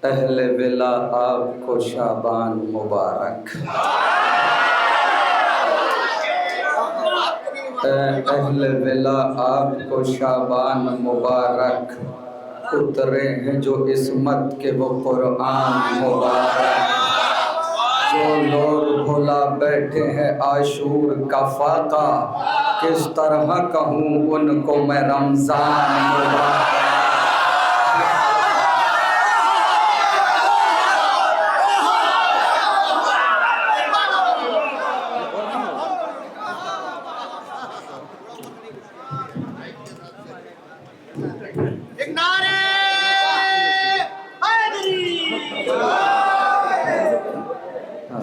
अहले विला आपको शाबान मुबारक। अहले विला आपको शाबान मुबारक। उतरे हैं जो इस्मत के वो कुरान मुबारक। जो लोग भुला बैठे हैं आशूर का फाका, किस तरह कहूँ उनको मैं रमज़ान मुबारक।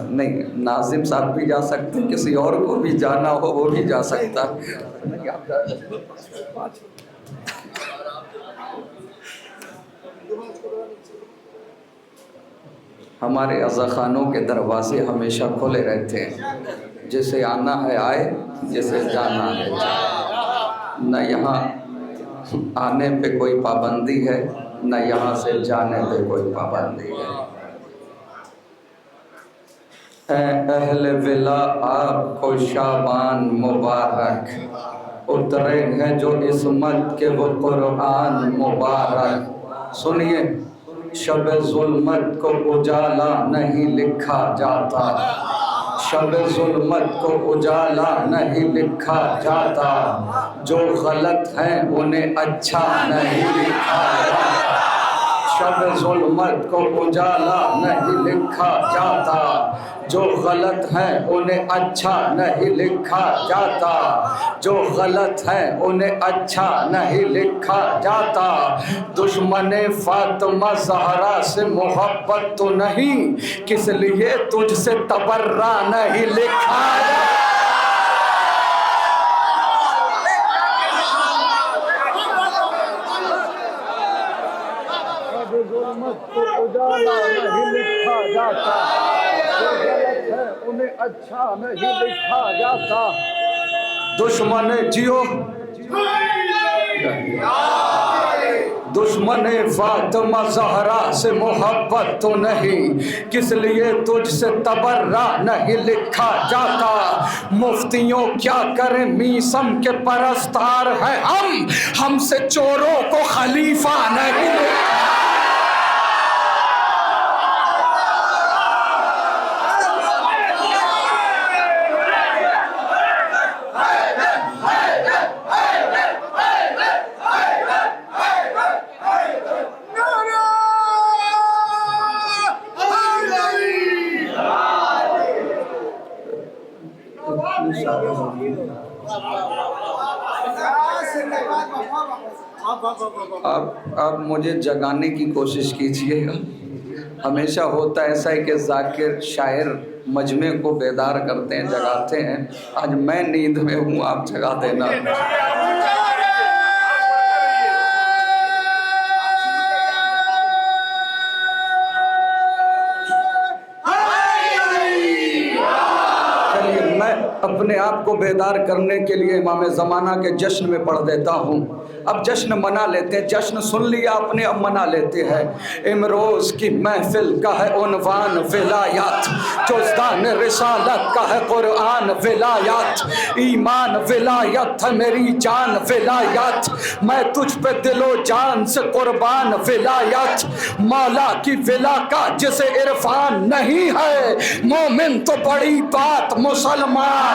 नहीं, नाजिम साहब भी जा सकते, किसी और को भी जाना हो वो भी जा सकता। हमारे अज़ाखानों के दरवाजे हमेशा खुले रहते हैं। जिसे आना है आए, जिसे जाना है जाए। न यहाँ आने पे कोई पाबंदी है, न यहाँ से जाने पे कोई पाबंदी है। अहले विला आपको शाबान मुबारक। उतरे हैं जो इस्मत के वो कुरान मुबारक। सुनिए, शब ज़ुल्मत को उजाला नहीं लिखा जाता। शब ज़ुल्मत को उजाला नहीं लिखा जाता। जो गलत हैं उन्हें अच्छा नहीं लिखा जाता। शब ज़ुल्मत को उजाला नहीं लिखा जाता। जो गलत है उन्हें अच्छा नहीं लिखा जाता। जो गलत है उन्हें अच्छा नहीं लिखा जाता। दुश्मने फातिमा ज़हरा से मोहब्बत तो नहीं, किस लिए तुझसे तबर्रा नहीं लिखा जाता। उजाला नहीं लिखा जाता। जो गलत है उन्हें अच्छा नहीं लिखा जाता। दुश्मन जियो, दुश्मन फातिमा ज़हरा से मोहब्बत तो नहीं, किस लिए तुझसे तबर्रा नहीं लिखा जाता। मुफ्तियों क्या करें, मीसम के परस्तार हैं हम, हमसे चोरों को खलीफा नहीं लिखा। आप मुझे जगाने की कोशिश कीजिएगा। हमेशा होता ऐसा है कि जाकिर शायर मजमे को बेदार करते हैं, जगाते हैं। आज मैं नींद में हूँ, आप जगा देना। अपने आप को बेदार करने के लिए इमाम ज़माना के जश्न में पढ़ देता हूँ। अब जश्न मना लेते हैं, जश्न सुन लिया अपने, अब मना लेते हैं। इमरोज़ की महफिल का है उन्वान विलायत, जुज़दान रिसालत का है कुरान विलायत। ईमान विलायत है मेरी जान विलायत, मैं तुझ पे दिलो जान से कुर्बान विलायत। मौला की विला का जिसे इरफान नहीं है, मोमिन तो बड़ी बात मुसलमान।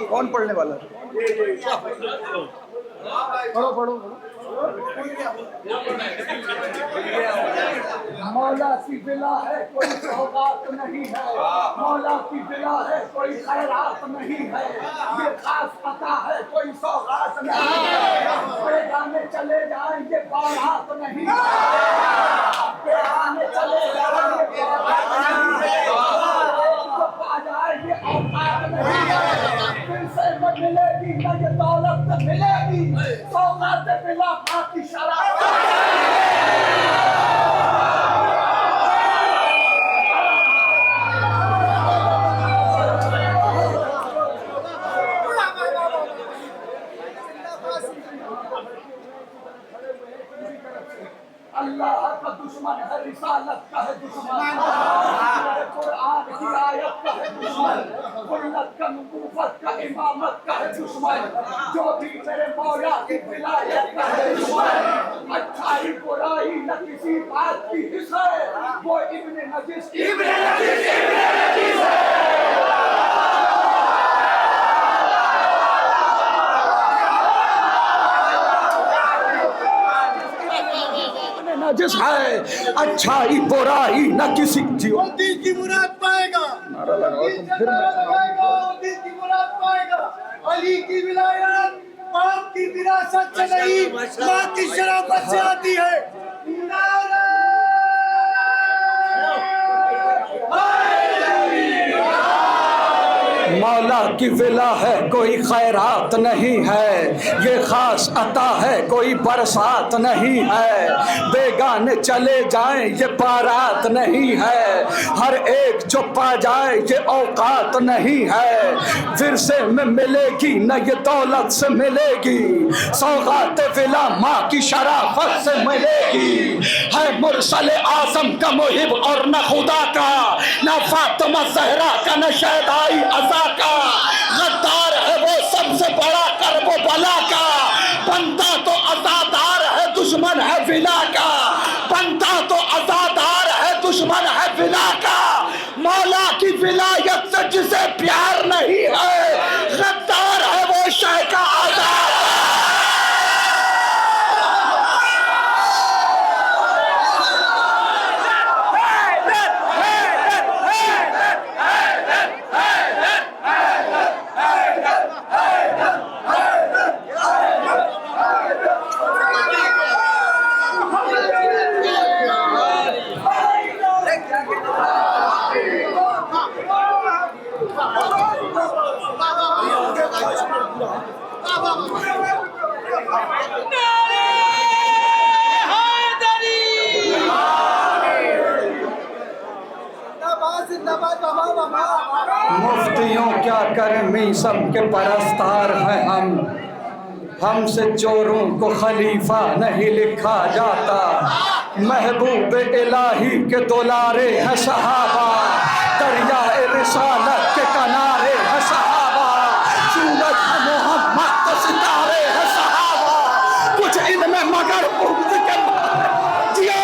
कौन पढ़ने वाला? पढ़ो पढ़ो। मौला की बिला है कोई सौगात नहीं है, मौला की बिला है कोई खैरात नहीं है, ये खास पता है कोई सौगात नहीं है, बेगाने चले जाएंगे बारात नहीं है, बेगाने चले जाएंगे बारात नहीं है, पा जाएंगे औकात नहीं है, फिर से मिलेगी न ये दौलत मिलेगी, सौगात बिला बाकी शराब। अल्लाह का दुश्मन है, रिसालत का है दुश्मन, कुरान की आयत का है दुश्मन, कुल्लत का नबूवत का इमामत का है दुश्मन, जो भी मेरे मौला की विलायत का है दुश्मन, अच्छाई बुराई न किसी बात की हिस्स है, वो इब्ने नजीस है। जिस है अच्छाई बुराई न किसी जीवन की मुराद पाएगा, नारा लगाओ तुम फिर की मुराद पाएगा। अली की विलायत बाप की विरासत से नहीं, माँ की शराफत से आती है। मौला की विला है कोई खैरात नहीं है, ये खास अता है कोई बरसात नहीं है, बेगाने चले जाएं ये बारात नहीं है, हर एक जो पा जाए ये औकात नहीं है, फिर से में मिलेगी न ये दौलत से मिलेगी, सौगात विला माँ की शराफत से मिलेगी, है मुरसल आजम का मुहिब और न खुदा का, न फातिमा ज़हरा का न शहदाई अज़ा का, गद्दार है वो सबसे बड़ा करबो बला का, बनता तो अज़ादार है दुश्मन है विला का, बनता तो अज़ादार है दुश्मन है विला का, मौला की विलायत से जिसे प्यार नहीं है, गद्दार है वो शाह का आज़ाद। मुफ्तियों क्या करें मीसम के परस्तार हैं हम, हमसे चोरों को खलीफा नहीं लिखा जाता, महबूब इलाही के दुलारे हैं सहाबा, दरिया रिसालत के किनारे हैं सहाबा, सूरज मोहम्मद के सितारे हैं सहाबा, कुछ इनमें मगर बुग़्ज़ के जियो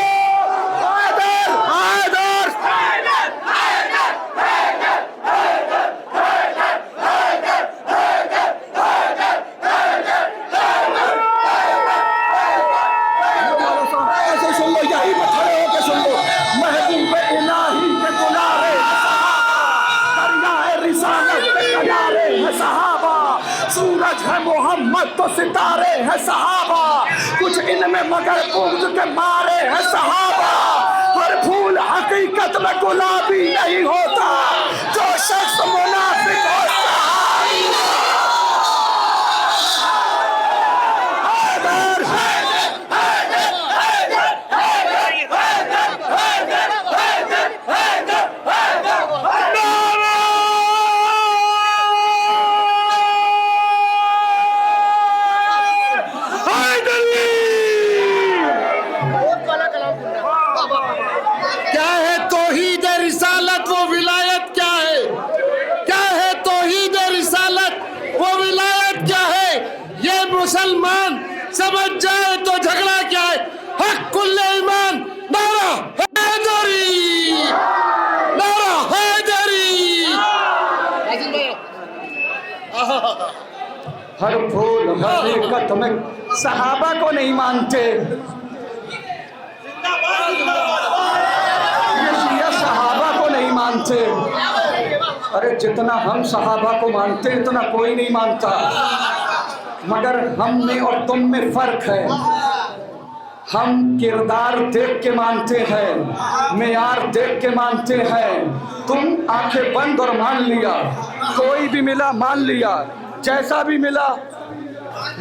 सूरज है मोहम्मद तो सितारे हैं सहाबा, कुछ इनमें मगर बुग़्ज़ के मारे हैं सहाबा, हर फूल हकीकत में गुलाबी नहीं होता, जो शख्स मुनाफिक होता मुसलमान समझ जाए तो झगड़ा क्या है, हक कुल्ले ईमान, नारा हैदरी, नारा हैदरी। हर फूल हकीकत में सहाबा को नहीं मानते। ये शिया सहाबा को नहीं मानते। अरे जितना हम सहाबा को मानते हैं इतना कोई नहीं मानता, मगर हम में और तुम में फर्क है। हम किरदार देख के मानते हैं, मेयार देख के मानते हैं। तुम आंखें बंद और मान लिया, कोई भी मिला मान लिया, जैसा भी मिला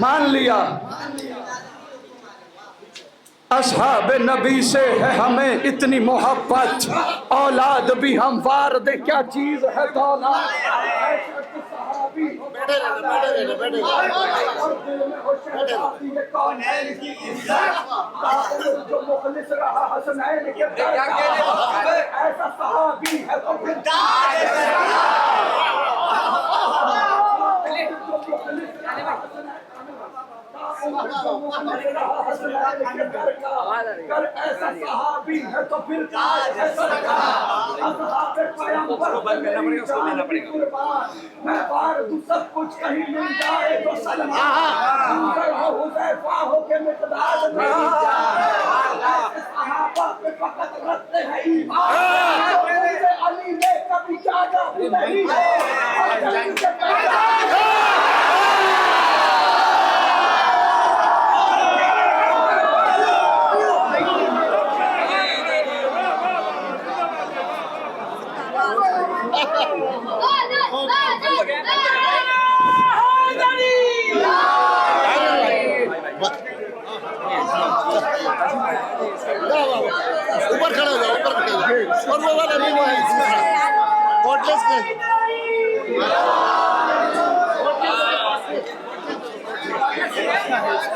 मान लिया। असहाब नबी से है हमें इतनी मोहब्बत, औलाद भी हम वार दे क्या चीज है दौलत। जो मुखलिस रहा हसनैन के ऐसा सहाबी है तो ऐसा सहाबी है तो फिर मैं बार दूं सब कुछ कहीं मिल जाए तो सलमान हो के मिकदार नहीं जाए। सहाबा पे फकत रखते हैं ईमान, अली ने कभी जाना भी नहीं। ऊपर खड़ा हो जाओ, ऊपर खड़ा हो जाओ। और वो वाला भी कोटलेस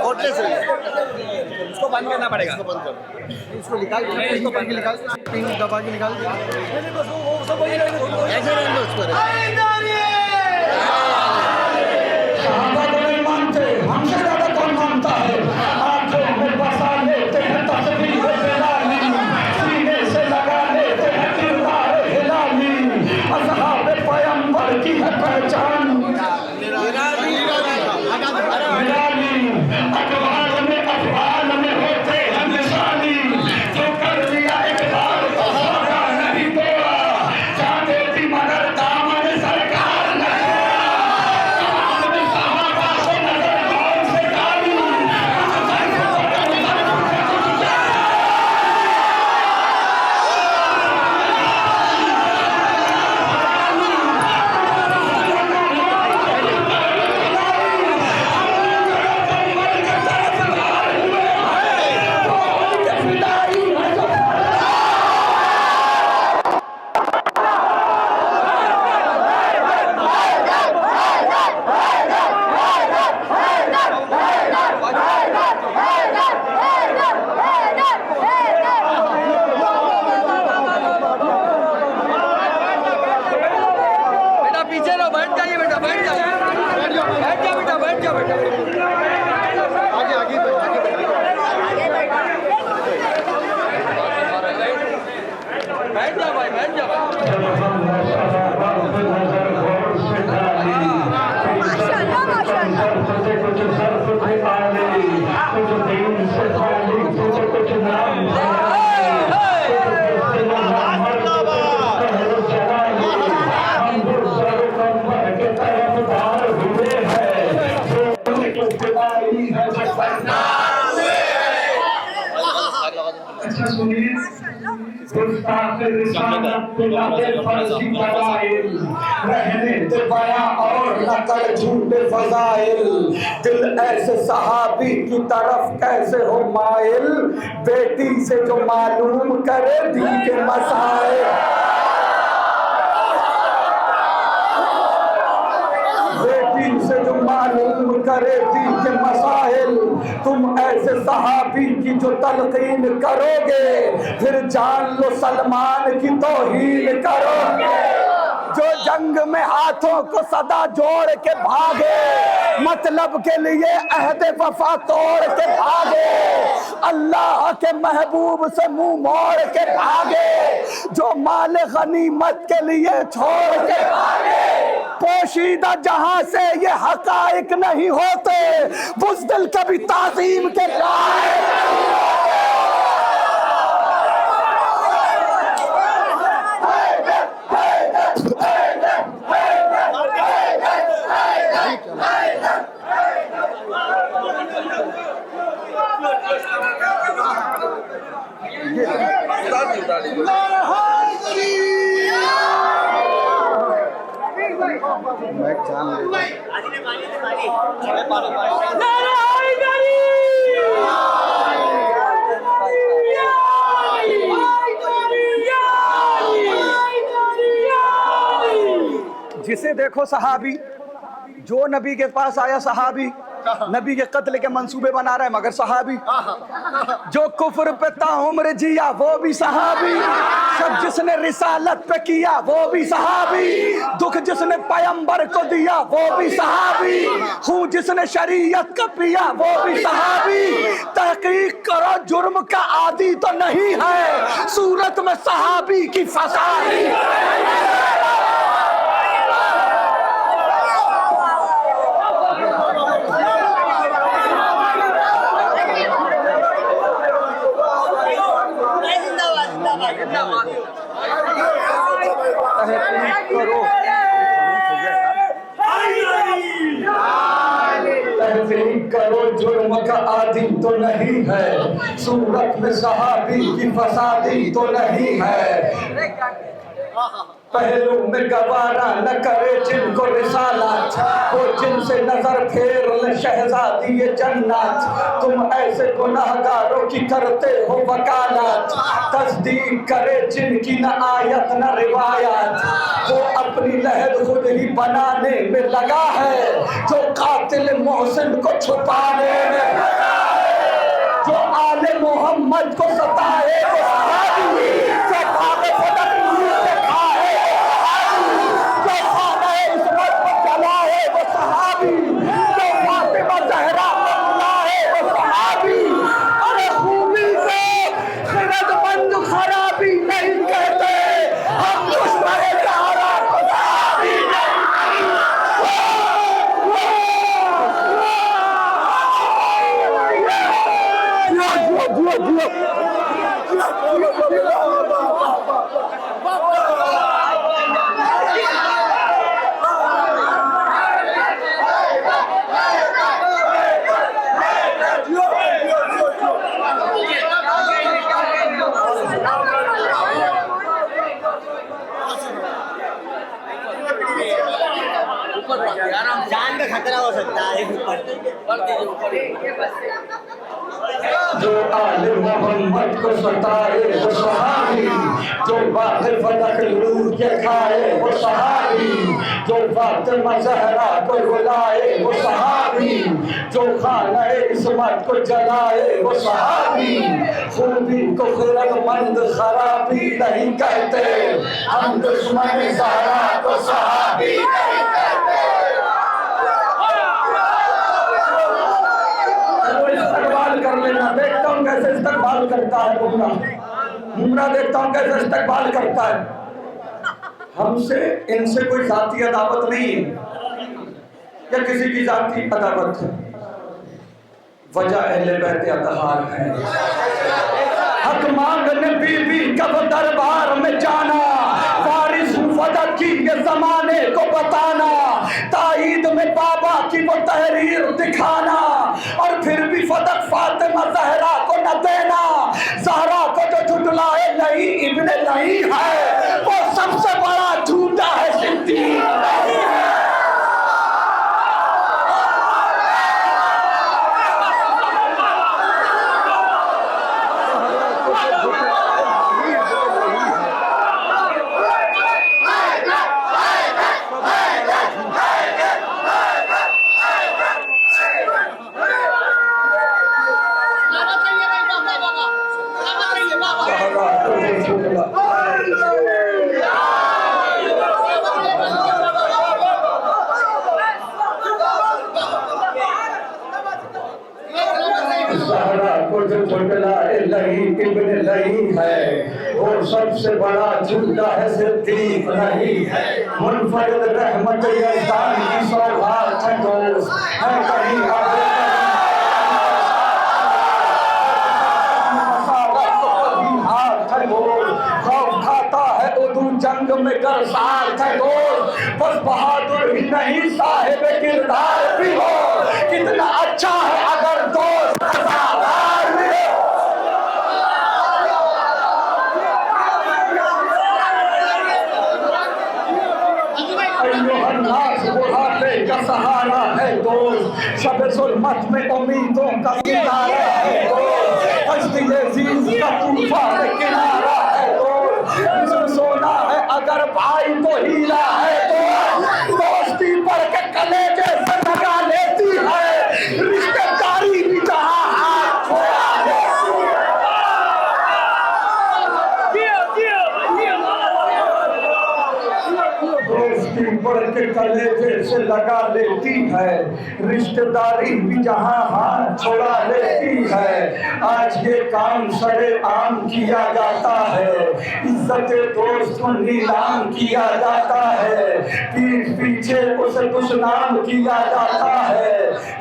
कोटलेस है, इसको बंद करना पड़ेगा। इसको बंद कर, इसको निकाल, इसको बंद के निकाल, पिन दबा के निकाल। ऐसे रहने दो उसको। सहाबा को नहीं मानते, हमसे ज्यादा कौन मानता है। आंखों में बसा लेते हैं तस्वीर बिलाली, सीने से लगा लेते हैं किरदार हिलाली। असहाब पैगंबर की है पहचान हिलाली, अखबार में अफवाल में होते हैं निशानी। जो कर लिया एक बार तो होगा नहीं तोड़ा, चाहते थी मगर दामन सरकार नहीं। रहने दे बयां और न कर झूठे फजाइल, दिल ऐसे सहाबी की तरफ कैसे हो माइल, बेटी से जो मालूम करे दी के मसाइल। बेटी से जो मालूम करे दी के मसाइल, तुम ऐसे सहाबी की जो तलकीन करोगे फिर जान लो सलमान की तौहीन करोगे। जो जंग में हाथों को सदा जोड़ के भागे, मतलब के लिए अहद वफा तोड़ के भागे, अल्लाह के महबूब से मुंह मोड़ के भागे, जो माल गनीमत के लिए छोड़ के भागे। पोशीदा जहां से ये हकाइक नहीं होते, बुज़दिल कभी ताज़ीम के लायक। जिसे देखो सहाबी, जो नबी के पास आया सहाबी, नबी के कत्ल के मंसूबे बना रहा है मगर सहाबी, जो कुफ्र पे ताउम्र जिया वो भी सहाबी, सब जिसने रिसालत पे किया वो भी सहाबी, दुख जिसने पैगंबर को दिया वो भी सहाबी, हूँ जिसने शरीयत का पिया वो भी सहाबी। तहकीक करो जुर्म का आदि तो नहीं है, सूरत में सहाबी की फसादी। तहकीक करो जुर्म का आदि तो नहीं है, सूरत में सहाबी की फसादी तो नहीं है। पहलू में गवारा न करे जिनको रिसालत, वो जिनसे नजर फेर ले शहजादी ये जन्नत। तुम ऐसे गुनाहगारों की करते हो वकालत, तस्दीक करे जिनकी न आयत न रिवायत, वो अपनी लहद खुद ही बनाने में लगा है, जो कातिल मोहसिन को छुपाने में लगा है, जो आले मोहम्मद को सताए वो सहाबी, जो भागे फतह से खाए वो सहाबी, जो खाने इस्मत को जलाए वो सहाबी, जो फातिमा ज़हरा को बुलाए वो सहाबी। अरे खूबी को खिरदमंद खराबी नहीं कहते, हम दुश्मन ज़हरा को सहाबी जान का खतरा हो सकता है। जो आले मोहम्मद को सताए वो सहाबी, जो बाहर फतह लूट के खाए वो सहाबी, जो फातिमा ज़हरा को बुलाए वो सहाबी, जो खाना इस्मत को जलाए वो सहाबी। खूबी को खिरदमंद खराबी नहीं कहते, हम दुश्मन ज़हरा को सहाबी नहीं कहते। कर लेना, देखता हूँ कैसे इस्तकबाल करता है मुमरा देखता हूँ कैसे इस्तकबाल करता है। हमसे इनसे कोई जाती अदावत नहीं है या किसी की जाती अदावत है, वजह अहले बैत अतहार है। हक मांगने बीबी कब दरबार में जाना, वारिस फतह की ये जमाने को बताना, ताईद में बाबा की वो तहरीर दिखाना, और फिर भी फतह फातिमा ज़हरा को न देना। ज़हरा को जो झुटलाए नहीं इब्ने नहीं है, वो सबसे बड़ा झूठा है सिद्दीक। वो सबसे बड़ा झूठा है सिद्दीक नहीं है, मुनफरिद रहमत यज़दान की सौगात है दोस्त, है कहीं आगे खौफ खाता है उदू जंग में करसार है दोस्त, बस बहादुर ही नहीं साहिब किरदार भी हो, कितना अच्छा है अगर दोस्त वफादार भी हो। बुढ़ापे का सहारा है दोस्त, शब ज़ुल्मत में उम्मीदों का सितारा है दोस्त, कश्ती अज़ीज़ का तूफान किनारा है दोस्त, इसमें सोना है अगर भाई तो हीरा है दोस्त, दोस्ती पर के कलेजे से लगा लेती है, रिश्तेदारी भी जहाँ हाथ छोड़ा देती है। दोस्ती बढ़ के कलेजे से लगा लेती है, रिश्तेदारी भी जहाँ हाथ छोड़ा लेती है। आज ये काम सड़े आम किया जाता है, इज्जत दोस्त को नीलाम किया जाता है, पीठ पीछे उसे दुश्मन किया जाता है,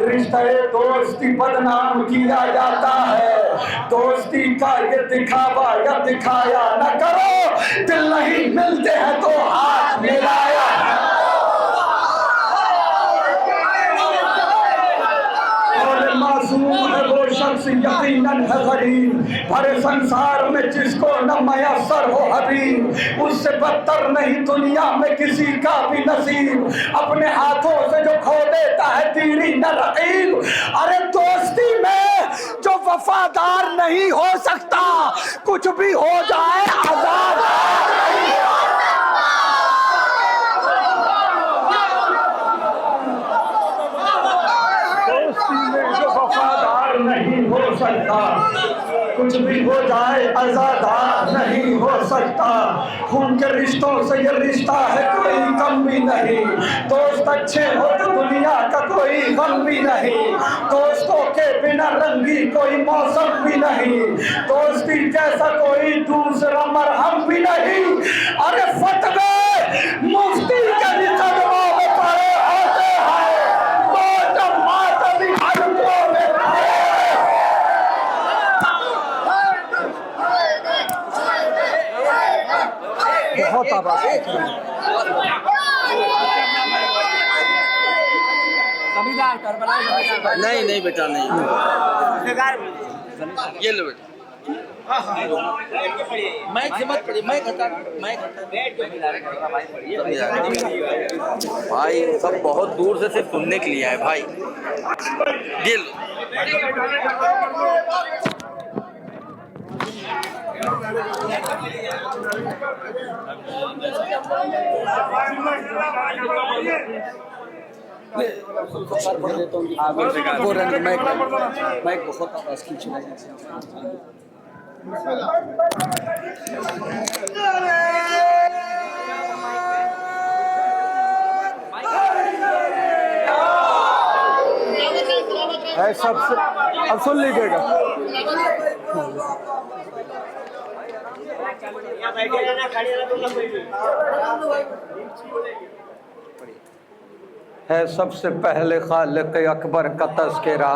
रिश्ते दोस्ती बदनाम किया जाता है। दोस्ती का ये दिखावा या दिखाया न करो, दिल नहीं मिलते हैं तो हाथ मिलाया। और मासूम है वो शख्स यकीनन है गरीब, भरे संसार में जिसको न मयसर हो हबीब, उससे बदतर नहीं दुनिया में किसी का भी नसीब, अपने हाथों से जो खो देता है तीरी न रकीब। अरे दोस्ती में जो वफादार नहीं हो सकता, कुछ भी हो जाए आजाद नहीं हो सकता। दोस्ती में जो वफादार नहीं हो सकता, कुछ भी हो जाए आजादार नहीं हो सकता। खून के रिश्तों से ये रिश्ता है कोई कम भी नहीं, दोस्त अच्छे हो तो दुनिया का कोई गम भी नहीं, दोस्तों के बिना रंगी कोई मौसम भी नहीं, दोस्ती जैसा कोई दूसरा मरहम भी नहीं। अरे फतवे मुफ्ती के निकलवा में पड़े होते हैं, तो जब मातमी हलकों में बहुत आवाज नहीं नहीं बेटा नहीं, ये लो बेटा, मैं मत पड़ी, मैं भाई सब बहुत दूर से सिर्फ सुनने के लिए आए भाई, ये लो। माइक बहुत आवाज खींच रहा है सबसे। अब सुन लीजिएगा, है सबसे पहले खालिक अकबर का तज़किरा,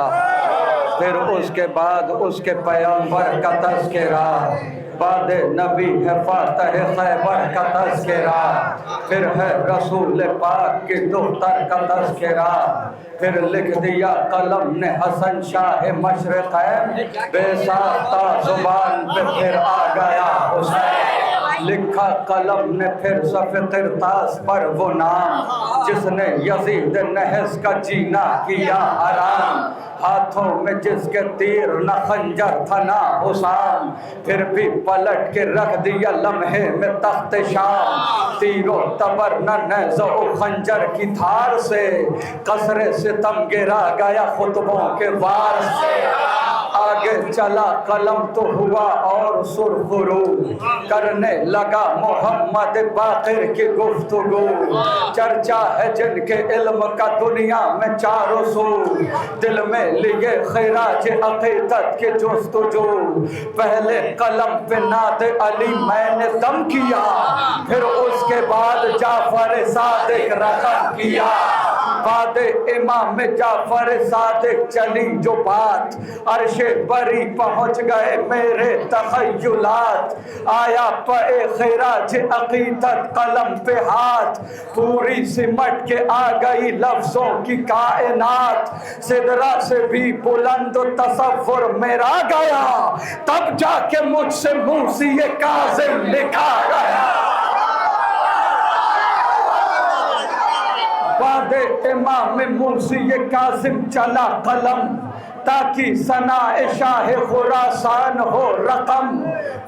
फिर उसके बाद उसके पैगंबर का तज़किरा, बाद नबी है फातह खैबर का तज़किरा, फिर है रसूल पाक की दुख्तर का तज़किरा, फिर लिख दिया कलम ने हसन शाह मशरक़ैन, बेसाख्ता जुबान पे फिर आ गया हुसैन, लिखा कलम ने फिर सफ़े किरतास पर वो नाम, जिसने यजीद नहस का जीना किया हराम, हाथों में जिसके तीर न खंजर था ना हुसाम, फिर भी पलट के रख दिया लम्हे में तख्त शाम, तीरों तबर न नेज़ो खंजर की धार से, कसरे सितम गिरा गया खुतबों के वार से। आगे चला कलम तो हुआ और सुरखुरू, करने लगा मोहम्मद बाकिर की गुफ्तगू। चर्चा है जिनके इल्म का दुनिया में चारों सू, दिल में लिए खैराज अकीदत के जुस्तजू। पहले कलम पे नाद अली मैंने दम किया, फिर उसके बाद जाफर सादिक रकम किया। बाद इमाम जाफर सादिक चली जो बात, अर्शे बरी पहुंच गए मेरे तखय्युलात। आया पे खैराज अकीदत कलम पे हाथ, पूरी सिमट के आ गई लफ्जों की कायनात। सिदरा से भी बुलंद तसव्वुर मेरा गया, तब जाके मुझसे मूसी काज़िम लिखा गया। बाद इमाम मूसी कासिम चला कलम, ताकि सनाए शाह खुरासान हो रकम।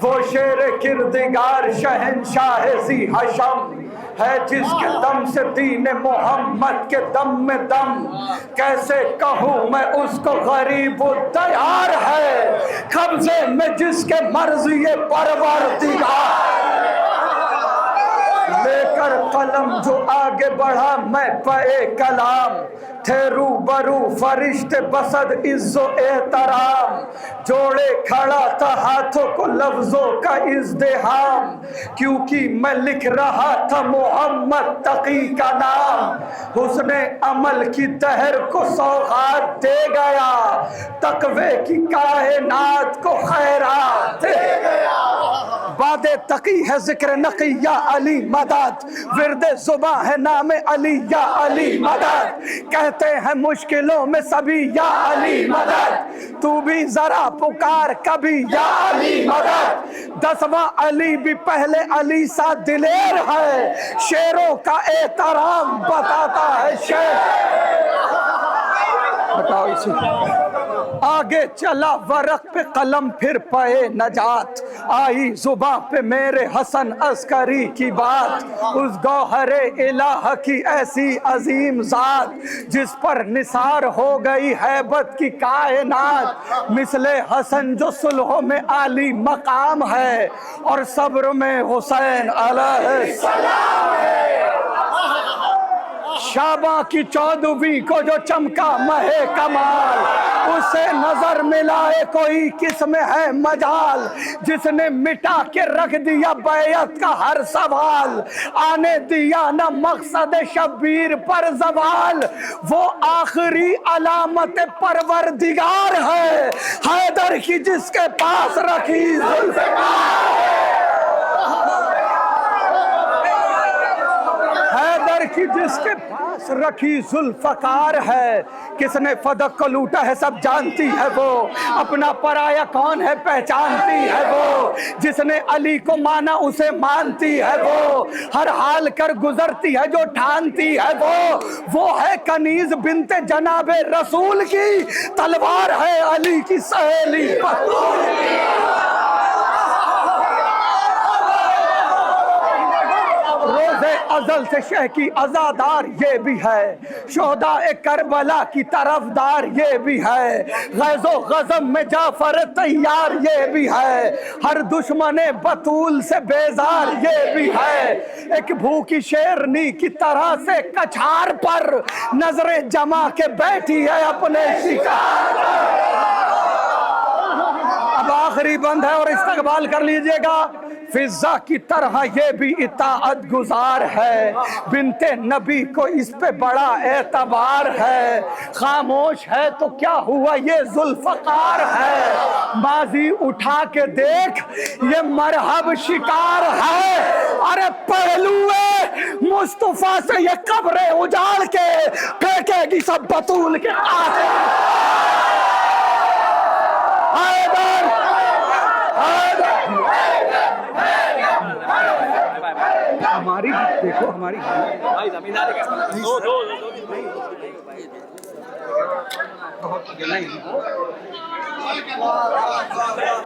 वो शेर किरदिगार शहनशाह ज़ी हशम है, जिसके दम से दीन मोहम्मद के दम में दम। कैसे कहूँ मैं उसको गरीब तैयार है, कब्जे में जिसके मर्जी परवरदिगार। लेकर कलम जो आगे बढ़ा मैं पे कलाम, थे रूबरू फरिश्ते बसद इज्जो एहतराम। जोड़े खड़ा था हाथों को लफ्जों का इज़्दिहाम, क्योंकि मैं लिख रहा था मोहम्मद तकी का नाम। हुस्ने अमल की तहर को सौगात दे गया, तकवे की कायनात को खैरात दे गया। बादे तकी है जिक्र नकी या अली मदद, विरदे जुबा है नाम अली या अली मदद। कहते हैं मुश्किलों में सभी या अली मदद, तू भी जरा पुकार कभी या अली मदद। 10वां अली भी पहले अली सा दिलेर है, शेरों का एहतराम बताता है शेर। बताओ इसी आगे चला वरक पे कलम, फिर पे नजात। आई जुबां पे मेरे हसन अस्करी की बात, उस गौहरे इलाह की ऐसी अजीम जात, जिस पर निसार हो गई हैबत की कायनात। मिसले हसन जो सुलहों में आली मकाम है, और सब्र में हुसैन अलैहिस्सलाम है। शाबा की 14वीं को जो चमका महे कमाल, उसे नजर मिलाए कोई किसमें है मजाल। जिसने मिटा के रख दिया बैयत का हर सवाल, आने दिया न मकसद शब्बीर पर जवाल। वो आखिरी अलामत परवरदिगार है, हैदर की जिसके पास रखी हैदर की जिसके पास रखी जुल्फकार है। किसने फदक को लूटा है सब जानती है वो, अपना पराया कौन है पहचानती है वो। जिसने अली को माना उसे मानती है वो, हर हाल कर गुजरती है जो ठानती है वो है कनीज बिनते जनाबे रसूल की, तलवार है अली की सहेली रोज़े अजल से शह की अजादार ये भी है, शोहदा ए करबला की तरफदार ये भी है। गैज़ो गज़म में जाफर तैयार ये भी है, हर दुश्मने बतूल से बेजार ये भी है। एक भूखी शेरनी की तरह से कछार पर नजरें जमा के बैठी है अपने शिकार। अब आखिरी बंद है और इस्तकबाल कर लीजिएगा। फिजा की तरह ये भी इताअत गुजार है, बिनते नबी को इस पे बड़ा एतबार है। खामोश है तो क्या हुआ ये जुल्फकार है, माजी उठा के देख ये मरहब शिकार है। अरे पहलुए मुस्तफा से ये कब्रें उजाड़ के फेंकेगी सब बतूल के आगे। हमारी देखो हमारी भाई जमींदार बहुत